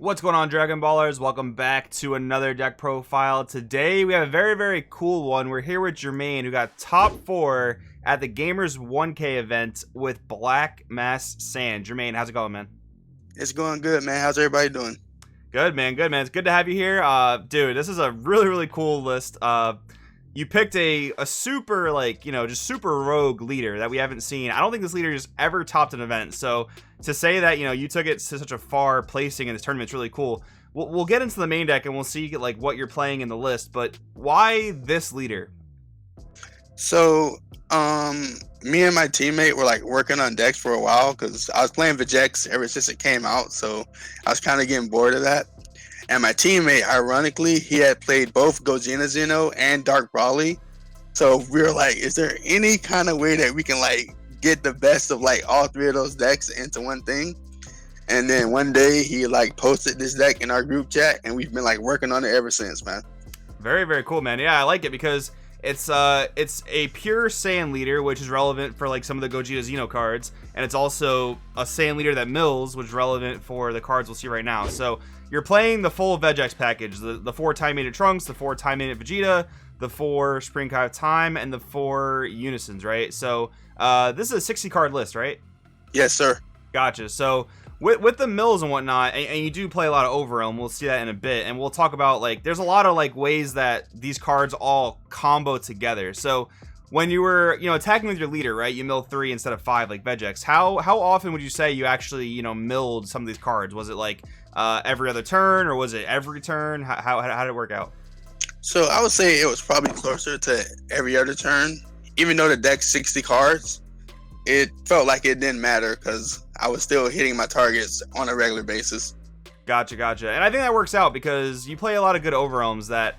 What's going on, Dragon Ballers? Welcome back to another deck profile. Today we have a very cool one. We're here with Jermaine, who got top 4 at the Gamerz 1K event with Black Masked Saiyan. Jermaine, how's it going, man? It's going good, man. How's everybody doing? Good, man. Good, man. It's good to have you here. Dude, this is a really cool list. You picked a super, just super rogue leader that we haven't seen. I don't think this leader has ever topped an event. So to say that, you took it to such a far placing in this tournament is really cool. We'll get into the main deck and we'll see what you're playing in the list. But why this leader? So, me and my teammate were working on decks for a while because I was playing Vegeks ever since it came out. So I was kind of getting bored of that. And my teammate, ironically, he had played both Gogeta Zeno and Dark Broly. So we were like, is there any kind of way that we can get the best of all three of those decks into one thing? And then one day he posted this deck in our group chat, and we've been working on it ever since, man. Very cool, man. Yeah, I like it because it's a pure Saiyan leader, which is relevant for some of the Gogeta Zeno cards, and it's also a Saiyan leader that mills, which is relevant for the cards we'll see right now. So you're playing the full Vegeks package, the 4 time-mated Trunks, the 4 time-mated Vegeta, the 4 Spring Kai of Time, and the 4 Unisons, right? So this is a 60 card list, right? Yes, sir. Gotcha. So with the mills and whatnot, and you do play a lot of Overrealm, we'll see that in a bit, and we'll talk about there's a lot of ways that these cards all combo together. So when you were attacking with your leader, right, you milled 3 instead of 5 like Vegeks. How often would you say you actually milled some of these cards? Was it every other turn, or was it every turn? How did it work out? So I would say it was probably closer to every other turn. Even though the deck's 60 cards, it felt like it didn't matter because I was still hitting my targets on a regular basis. Gotcha. And I think that works out because you play a lot of good Overrealms that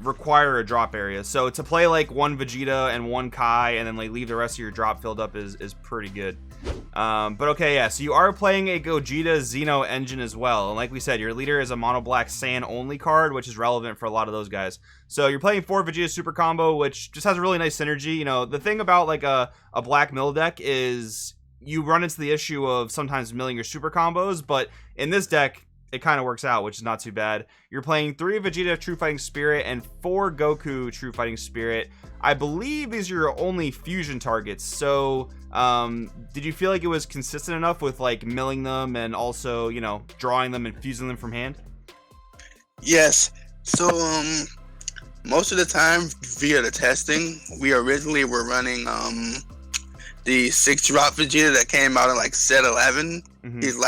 require a drop area. So to play one Vegeta and 1 Kai and then leave the rest of your drop filled up is pretty good. But okay, yeah, so you are playing a Gogeta Zeno engine as well, and like we said, your leader is a mono black Saiyan only card, which is relevant for a lot of those guys. So you're playing 4 Vegeta super combo, which just has a really nice synergy. The thing about a black mill deck is you run into the issue of sometimes milling your super combos, but in this deck it kind of works out, which is not too bad. You're playing 3 Vegeta True Fighting Spirit and 4 Goku True Fighting Spirit. I believe these are your only fusion targets. So did you feel like it was consistent enough with milling them and also drawing them and fusing them from hand? Yes. So most of the time via the testing, we originally were running the 6 drop Vegeta that came out in set 11. Mm-hmm. He's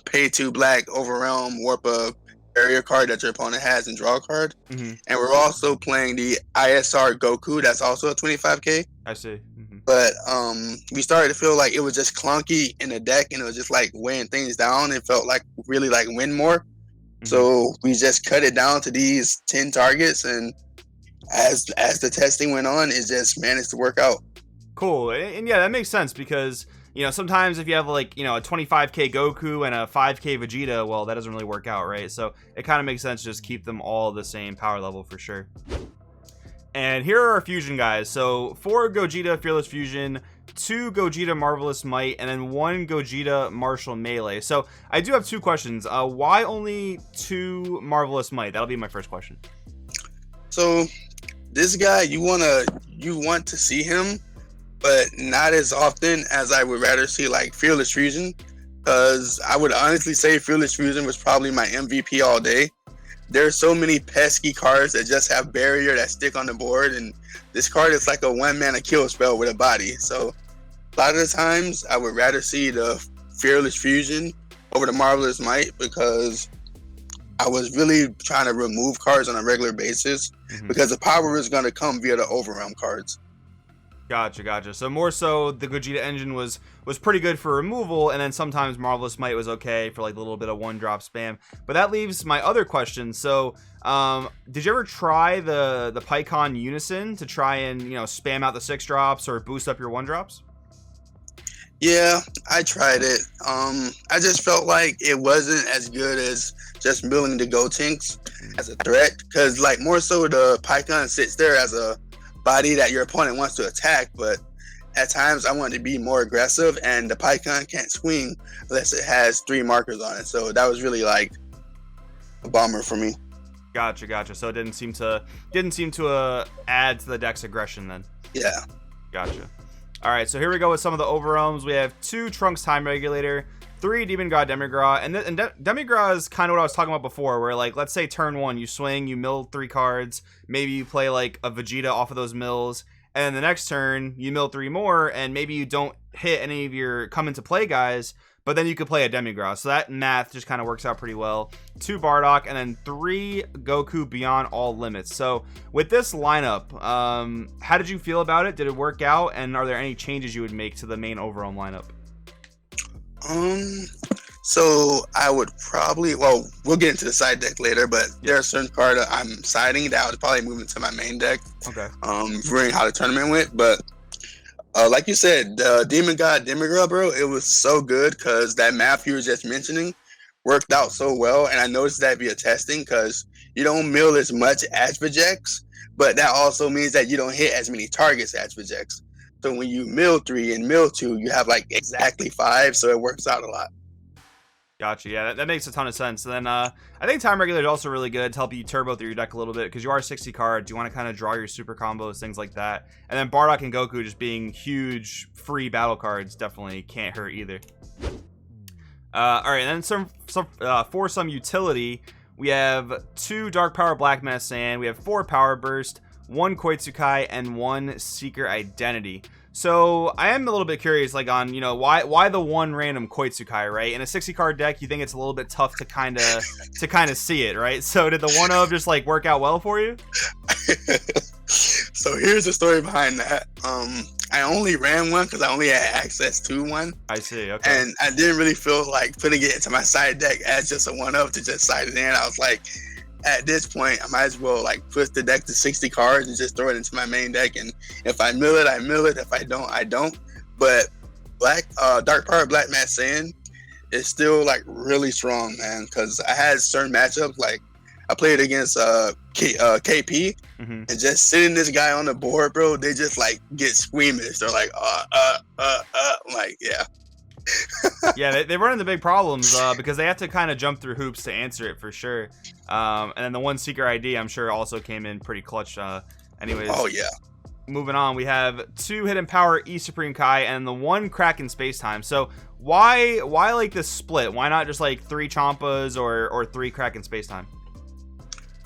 pay 2 black, Overrealm, warp a barrier card that your opponent has, and draw a card. Mm-hmm. And we're also playing the ISR Goku that's also a 25k. I see. Mm-hmm. But we started to feel like it was just clunky in the deck, and it was just weighing things down. It felt really win more. Mm-hmm. So we just cut it down to these 10 targets, and as the testing went on, it just managed to work out. Cool. And yeah, that makes sense because sometimes if you have a 25k Goku and a 5k Vegeta, well, that doesn't really work out, right? So it kind of makes sense to just keep them all the same power level for sure. And here are our fusion guys. So 4 Gogeta Fearless Fusion, 2 Gogeta Marvelous Might, and then 1 Gogeta Martial Melee. So I do have 2 questions. Why only 2 Marvelous Might? That'll be my first question. So this guy, you want to see him, but not as often as I would rather see Fearless Fusion, because I would honestly say Fearless Fusion was probably my MVP all day. There's so many pesky cards that just have barrier that stick on the board, and this card is like a 1-mana kill spell with a body. So a lot of the times I would rather see the Fearless Fusion over the Marvelous Might, because I was really trying to remove cards on a regular basis, because the power is going to come via the Overrealm cards. Gotcha. So more so the Gogeta engine was pretty good for removal, and then sometimes Marvelous Might was okay for a little bit of 1-drop spam. But that leaves my other question. So did you ever try the PyCon Unison to try and spam out the 6 drops or boost up your 1-drops? Yeah, I tried it. I just felt like it wasn't as good as just milling the Gotenks as a threat, because more so the PyCon sits there as a body that your opponent wants to attack, but at times I want to be more aggressive, and the Python can't swing unless it has 3 markers on it. So that was really like a bummer for me. Gotcha. So it didn't seem to add to the deck's aggression then. Yeah. Gotcha. All right, so here we go with some of the overwhelms. We have 2 Trunks Time Regulator, 3 Demon God Demigra, and Demigra is kind of what I was talking about before, where like, let's say turn 1, you swing, you mill 3 cards, maybe you play like a Vegeta off of those mills, and then the next turn, you mill 3 more, and maybe you don't hit any of your come into play guys, but then you could play a Demigra. So that math just kind of works out pretty well. 2 Bardock, and then 3 Goku Beyond All Limits. So with this lineup, how did you feel about it? Did it work out? And are there any changes you would make to the main Overrealm lineup? So I would probably, well, we'll get into the side deck later, but there are certain cards that I'm siding that I would probably move into my main deck. Okay. Reviewing how the tournament went, but like you said, the Demon God Demigra, bro, it was so good because that math you were just mentioning worked out so well, and I noticed that via testing because you don't mill as much as Vegex, but that also means that you don't hit as many targets as Vegex. So when you mill 3 and mill 2, you have like exactly 5, so it works out a lot. Gotcha. Yeah, that makes a ton of sense. And then I think Time Regulator is also really good to help you turbo through your deck a little bit because you are 60 cards. You want to kind of draw your super combos, things like that. And then Bardock and Goku just being huge free battle cards definitely can't hurt either. All right, and then for some utility, we have 2 Dark Power Black Masked Saiyan. We have 4 Power Burst, 1 Koitsukai, and 1 Seeker Identity. So I am a little bit curious, like on, why the 1 random Koitsukai, right? In a 60 card deck, you think it's a little bit tough to kind of see it, right? So did the 1 of just like work out well for you? So here's the story behind that. I only ran 1 because I only had access to 1. I see. Okay. And I didn't really feel like putting it into my side deck as just a 1 of to just side it in. I was like, at this point, I might as well like push the deck to 60 cards and just throw it into my main deck. And if I mill it, I mill it. If I don't, I don't. But Dark Power Black Masked Saiyan is still like really strong, man. Because I had certain matchups, like I played against KP, and just sitting this guy on the board, bro, they just like get squeamish. They're like, I'm like, yeah. Yeah, they run into big problems because they have to kind of jump through hoops to answer it for sure. And then the 1 Seeker ID, I'm sure, also came in pretty clutch. Anyways. Oh yeah. Moving on, we have 2 Hidden Power E Supreme Kai and the 1 Kraken Space Time. So why like this split? Why not just like 3 Champas or 3 Kraken Space Time?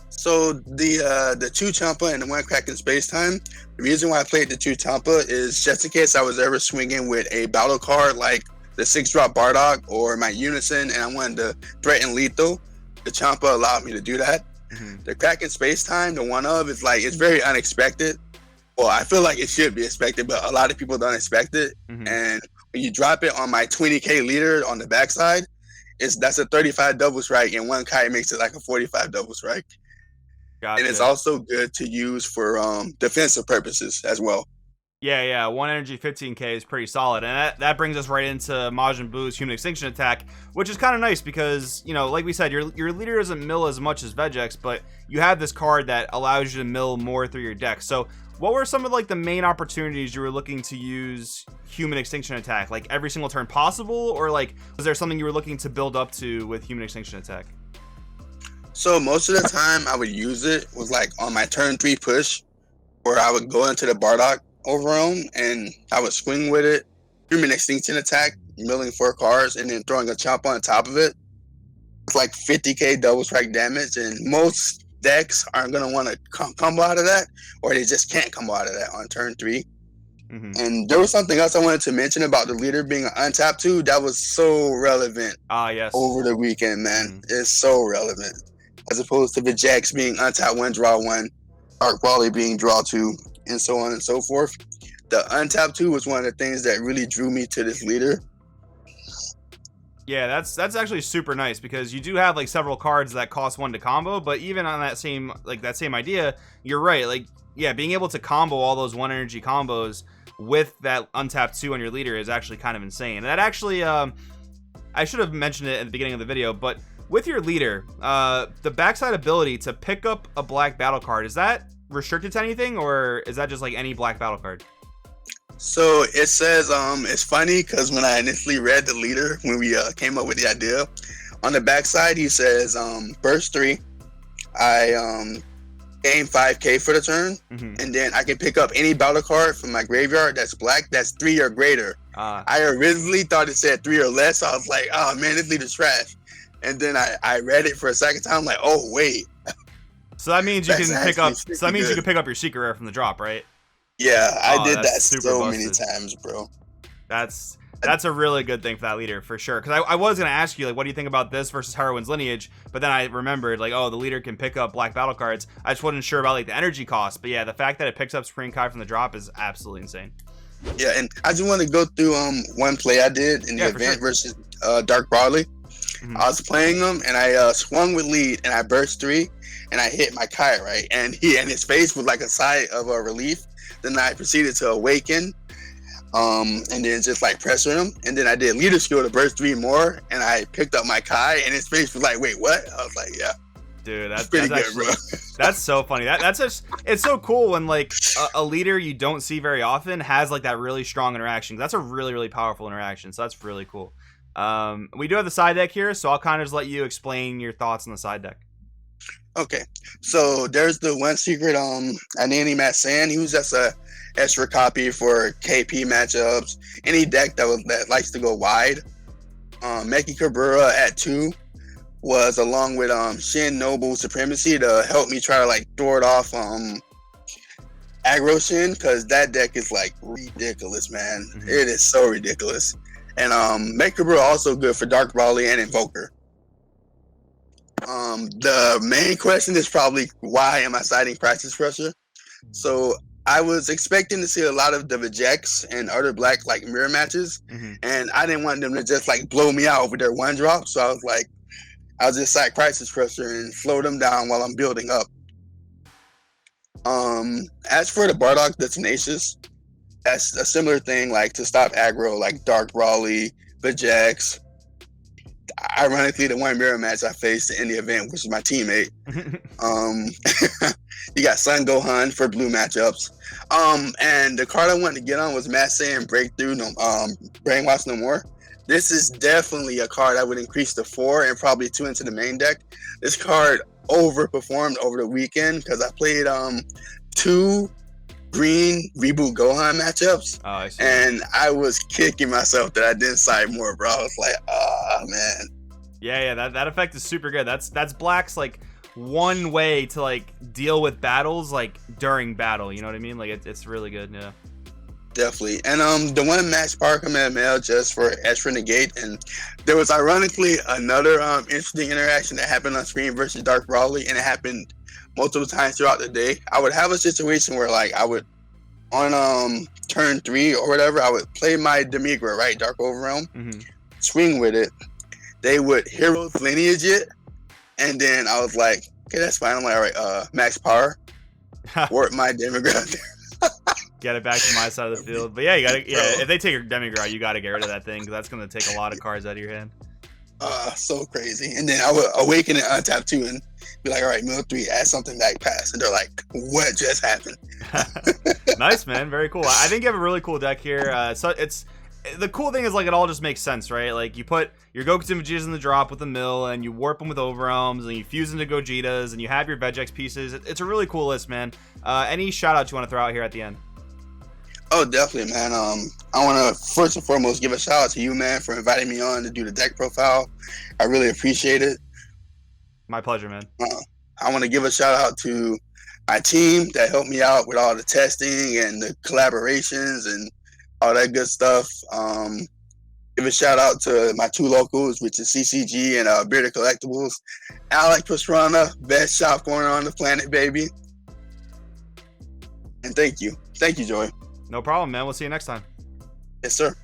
So the 2 Champa and the 1 Kraken Space Time, the reason why I played the 2 Champa is just in case I was ever swinging with a battle card like the 6-drop Bardock or my Unison and I wanted to threaten lethal. The Champa allowed me to do that. The Kraken Space Time, the 1 of, is like, it's very unexpected. Well, I feel like it should be expected, but a lot of people don't expect it. And when you drop it on my 20k leader on the backside, that's a 35 double strike, and 1 Kai makes it like a 45 double strike. Gotcha. And it's also good to use for defensive purposes as well. Yeah, 1 energy 15k is pretty solid, and that brings us right into Majin Buu's Human Extinction Attack, which is kind of nice because, like we said, your leader doesn't mill as much as Vegex, but you have this card that allows you to mill more through your deck. So what were some of like the main opportunities you were looking to use Human Extinction Attack, like every single turn possible, or like was there something you were looking to build up to with Human Extinction Attack? So most of the time I would use it was like on my turn 3 push, where I would go into the Bardock Overrealm and I would swing with it, Human Extinction Attack, milling 4 cards, and then throwing a chop on top of it. It's like 50k double strike damage, and most decks aren't going to want to combo out of that, or they just can't combo out of that on turn 3. And there was something else I wanted to mention about the leader being an untapped 2 that was so relevant yes. over the weekend, man. It's so relevant. As opposed to the Jax being untapped 1, draw 1, Dark Wally being draw 2, and so on and so forth. The untapped 2 was one of the things that really drew me to this leader. Yeah, that's actually super nice because you do have like several cards that cost 1 to combo, but even on that same idea, you're right. Like, yeah, being able to combo all those 1 energy combos with that untapped 2 on your leader is actually kind of insane. And that actually, I should have mentioned it at the beginning of the video, but with your leader, the backside ability to pick up a black battle card, is that restricted to anything, or is that just like any black battle card? So it says, it's funny because when I initially read the leader, when we came up with the idea, on the backside he says, burst 3, I gain 5k for the turn, and then I can pick up any battle card from my graveyard that's black, that's 3 or greater. I originally thought it said 3 or less, so I was like, oh man, this leader's trash. And then I read it for a second time, I'm like, oh wait. So that means you can pick up. So that means you can pick up your secret rare from the drop, right? Yeah, I did that so many times, bro. That's a really good thing for that leader for sure. Because I was gonna ask you, like, what do you think about this versus Heroine's Lineage? But then I remembered, like, oh, the leader can pick up black battle cards. I just wasn't sure about like the energy cost. But yeah, the fact that it picks up Supreme Kai from the drop is absolutely insane. Yeah, and I just want to go through one play I did in the event versus Dark Broadly. I was playing him and I swung with lead and I burst 3 and I hit my Kai, right, and his face was like a sigh of a relief. Then I proceeded to awaken, and then just like pressure him, and then I did leader skill to burst 3 more, and I picked up my Kai, and his face was like, "Wait, what?" I was like, "Yeah, dude, that's pretty good, actually, bro." That's so funny. That's just, it's so cool when like a leader you don't see very often has like that really strong interaction. That's a really, really powerful interaction. So that's really cool. We do have the side deck here, so I'll kind of just let you explain your thoughts on the side deck. Okay, so there's the one secret Black Masked Saiyan. He was just a extra copy for KP matchups. Any deck that likes to go wide. Meki Kabura at 2 was along with Shin Noble Supremacy to help me try to like throw it off aggro Shin, because that deck is like ridiculous, man. It is so ridiculous. And Meki Kabura also good for Dark Brawly and Invoker. The main question is probably, why am I citing Crisis Crusher? So I was expecting to see a lot of the Vejeks and other black like mirror matches, and I didn't want them to just like blow me out with their 1-drop. So I was like, I'll just cite Crisis Crusher and slow them down while I'm building up. As for the Bardock the Tenacious, that's a similar thing, like to stop aggro like Dark Brawly, Vejeks. Ironically, the one mirror match I faced in the event, which is my teammate. You got Sun Gohan for blue matchups. And the card I wanted to get on was Masked Saiyan Breakthrough, Brainwash No More. This is definitely a card I would increase to 4 and probably 2 into the main deck. This card overperformed over the weekend because I played 2 green Reboot Gohan matchups, and I was kicking myself that I didn't side more, bro. I was like, oh man. Yeah, that effect is super good. That's Black's like one way to like deal with battles like during battle. You know what I mean? Like it's really good. Yeah. Definitely. And the one Max Power Command Mail just for Extra Negate, and there was ironically another interesting interaction that happened on screen versus Dark Brawly, and it happened multiple times throughout the day. I would have a situation where like I would on turn 3 or whatever, I would play my Demigra, right, Dark Overrealm, swing with it. They would Heroes Lineage it, and then I was like, okay, that's fine. I'm like, all right, max power, warp my Demigra. Get it back to my side of the field. But yeah, you gotta. Yeah, if they take your Demigra, you gotta get rid of that thing because that's gonna take a lot of cards out of your hand. So crazy. And then I would awaken it on tap 2 and be like, all right, mill 3, add something back pass. And they're like, what just happened? Nice, man. Very cool. I think you have a really cool deck here. So it's the cool thing is like it all just makes sense, right? Like you put your Goku's and Vegetas in the drop with the mill, and you warp them with Overrealms, and you fuse into Gogetas, and you have your Vegex pieces. It's a really cool list, man. Any shout outs you want to throw out here at the end? Oh, definitely, man. I want to first and foremost give a shout out to you, man, for inviting me on to do the deck profile. I really appreciate it. My pleasure, man. I want to give a shout out to my team that helped me out with all the testing and the collaborations and all that good stuff. Give a shout out to my 2 locals, which is CCG and Bearded Collectibles. Alec Pastrana, best shop going on the planet, baby. And thank you. Thank you, Joy. No problem, man. We'll see you next time. Yes, sir.